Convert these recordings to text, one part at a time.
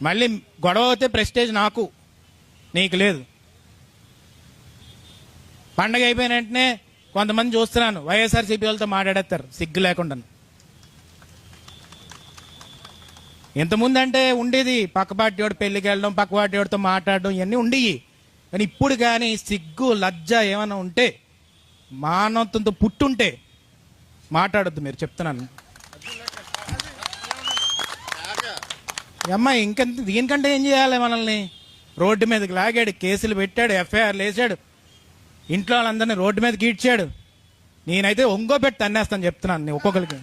మళ్ళీ గొడవ అవుతే ప్రెస్టేజ్ నాకు, నీకు లేదు. పండగ అయిపోయిన వెంటనే కొంతమంది చూస్తున్నాను వైఎస్ఆర్సీపీ వాళ్ళతో మాట్లాడేస్తారు సిగ్గు లేకుండా. ఇంతకుముందు అంటే ఉండేది పక్క పార్టీ వాడు పెళ్లికి వెళ్ళడం, పక్క పార్టీ వాడితో మాట్లాడడం, ఇవన్నీ ఉండేవి. కానీ ఇప్పుడు కానీ సిగ్గు లజ్జ ఏమైనా ఉంటే, మానవత్వంతో పుట్టుంటే మాట్లాడొద్దు. మీరు చెప్తున్నాను అమ్మాయి ఇంకెంత, దీనికంటే ఏం చేయాలి? మనల్ని రోడ్డు మీదకి లాగాడు, కేసులు పెట్టాడు, ఎఫ్ఐఆర్లు వేసాడు, ఇంట్లో వాళ్ళందరినీ రోడ్డు మీద గీడ్చాడు. నేనైతే ఒంగోబెట్టి తన్నేస్తాను చెప్తున్నాను. నేను ఒక్కొక్కరికి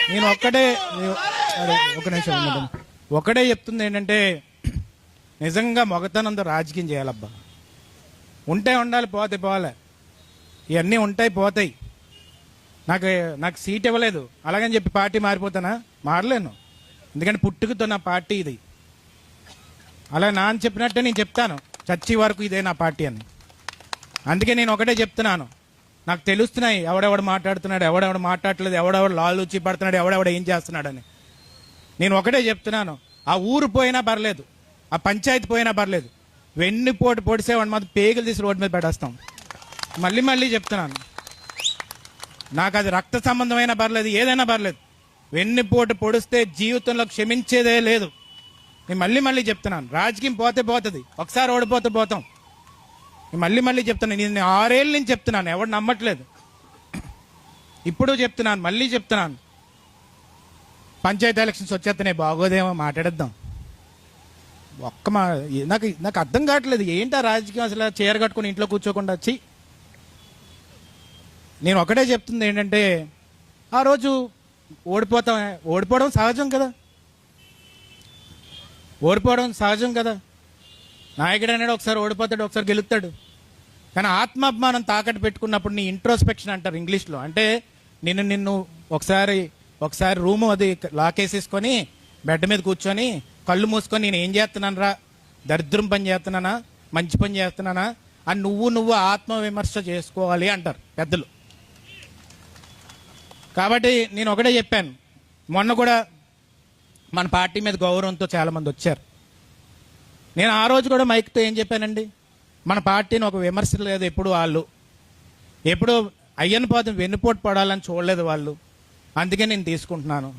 నేను ఒక నిమిషం ఒకటే చెప్తుంది ఏంటంటే, నిజంగా మొగతనంతో రాజకీయం చేయాలబ్బా. ఉంటే ఉండాలి, పోతే పోలే, ఇవన్నీ ఉంటాయి పోతాయి. నాకు సీట్ ఇవ్వలేదు అలాగని చెప్పి పార్టీ మారిపోతానా? మారలేను. ఎందుకంటే పుట్టుకతో నా పార్టీ ఇది. అలా నాన్న చెప్పినట్టే నేను చెప్తాను, చచ్చి వరకు ఇదే నా పార్టీ అని. అందుకే నేను ఒకటే చెప్తున్నాను, నాకు తెలుస్తున్నాయి ఎవడెవడు మాట్లాడుతున్నాడు, ఎవడెవడు మాట్లాడలేదు, ఎవడెవడు లాలూచి పడుతున్నాడు, ఎవడెవడు ఏం చేస్తున్నాడని. నేను ఒకటే చెప్తున్నాను, ఆ ఊరు పోయినా పర్లేదు, ఆ పంచాయతీ పోయినా పర్లేదు, వెన్నుపోటు పొడిసేవాడిని మాత్రం పేగులు తీసి రోడ్డు మీద పెట్టేస్తాం. మళ్ళీ చెప్తున్నాను, నాకు అది రక్త సంబంధమైనా పర్లేదు, ఏదైనా పర్లేదు, వెన్నుపోటు పొడిస్తే జీవితంలో క్షమించేదే లేదు. నేను మళ్ళీ చెప్తున్నాను, రాజకీయం పోతే పోతుంది, ఒకసారి ఓడిపోతే పోతాం. మళ్ళీ చెప్తున్నాను, నేను 6 ఏళ్ళ నుంచి చెప్తున్నాను, ఎవడు నమ్మట్లేదు. ఇప్పుడు చెప్తున్నాను, మళ్ళీ చెప్తున్నాను, పంచాయతీ ఎలక్షన్స్ వచ్చేస్తున్నాయి, బాగోదేమో మాట్లాడేద్దాం. నాకు అర్థం కావట్లేదు, ఏంటా రాజకీయం అసలు? చీర కట్టుకుని ఇంట్లో కూర్చోకుండా వచ్చి. నేను ఒకటే చెప్తుంది ఏంటంటే, ఆ రోజు ఓడిపోవడం సహజం కదా. నాయకుడు అనేది ఒకసారి ఓడిపోతాడు, ఒకసారి గెలుస్తాడు. కానీ ఆత్మాభిమానం తాకట్టు పెట్టుకున్నప్పుడు నీ ఇంట్రోస్పెక్షన్ అంటారు ఇంగ్లీష్లో. అంటే నిన్ను ఒకసారి రూము అది లాకేసేసుకొని బెడ్ మీద కూర్చొని కళ్ళు మూసుకొని నేను ఏం చేస్తున్నాను రా, దరిద్రం పని చేస్తున్నానా, మంచి పని చేస్తున్నానా అని నువ్వు ఆత్మవిమర్శ చేసుకోవాలి అంటారు పెద్దలు. కాబట్టి నేను ఒకటే చెప్పాను, మొన్న కూడా మన పార్టీ మీద గౌరవంతో చాలామంది వచ్చారు. నేను ఆ రోజు కూడా మైక్తో ఏం చెప్పానండి, మన పార్టీని ఒక విమర్శ లేదు, ఎప్పుడు అయ్యని పోతే వెన్నుపోటు పడాలని చూడలేదు వాళ్ళు, అందుకే నేను తీసుకుంటున్నాను.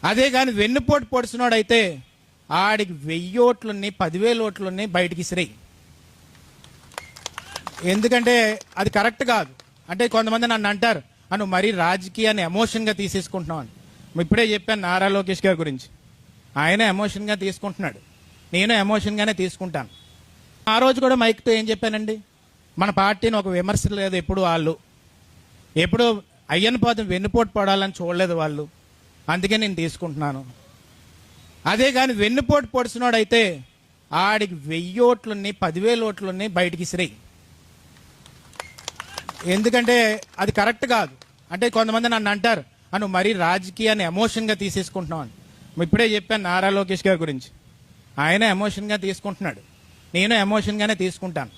అదే కానీ వెన్నుపోటు పొడిచినోడైతే ఆడికి 1000 ఓట్లున్నాయి, 10,000 ఓట్లున్నాయి, బయటికి ఇసిరేయి. ఎందుకంటే అది కరెక్ట్ కాదు. అంటే కొంతమంది నన్ను అంటారు, నువ్వు మరీ రాజకీయాన్ని ఎమోషన్గా తీసేసుకుంటున్నావు అని. ఇప్పుడే చెప్పాను నారా లోకేష్ గారి గురించి, ఆయన ఎమోషన్గా తీసుకుంటున్నాడు, నేను ఎమోషన్గానే తీసుకుంటాను. ఆ రోజు కూడా మైక్తో ఏం చెప్పానండి, మన పార్టీని ఒక విమర్శ లేదు, ఎప్పుడు అయ్యని పోతే వెన్నుపోటు పడాలని చూడలేదు వాళ్ళు, అందుకే నేను తీసుకుంటున్నాను. అదే కానీ వెన్నుపోటు పొడిచినోడైతే ఆడికి 1000 ఓట్లున్నాయి, 10,000 ఓట్లున్నాయి, బయటికి ఇసిరేయి. ఎందుకంటే అది కరెక్ట్ కాదు. అంటే కొంతమంది నన్ను అంటారు, నువ్వు మరీ రాజకీయాన్ని ఎమోషన్గా తీసేసుకుంటున్నావు అని. ఇప్పుడే చెప్పాను నారా లోకేష్ గారి గురించి, ఆయన ఎమోషన్గా తీసుకుంటున్నాడు, నేను ఎమోషన్గానే తీసుకుంటాను.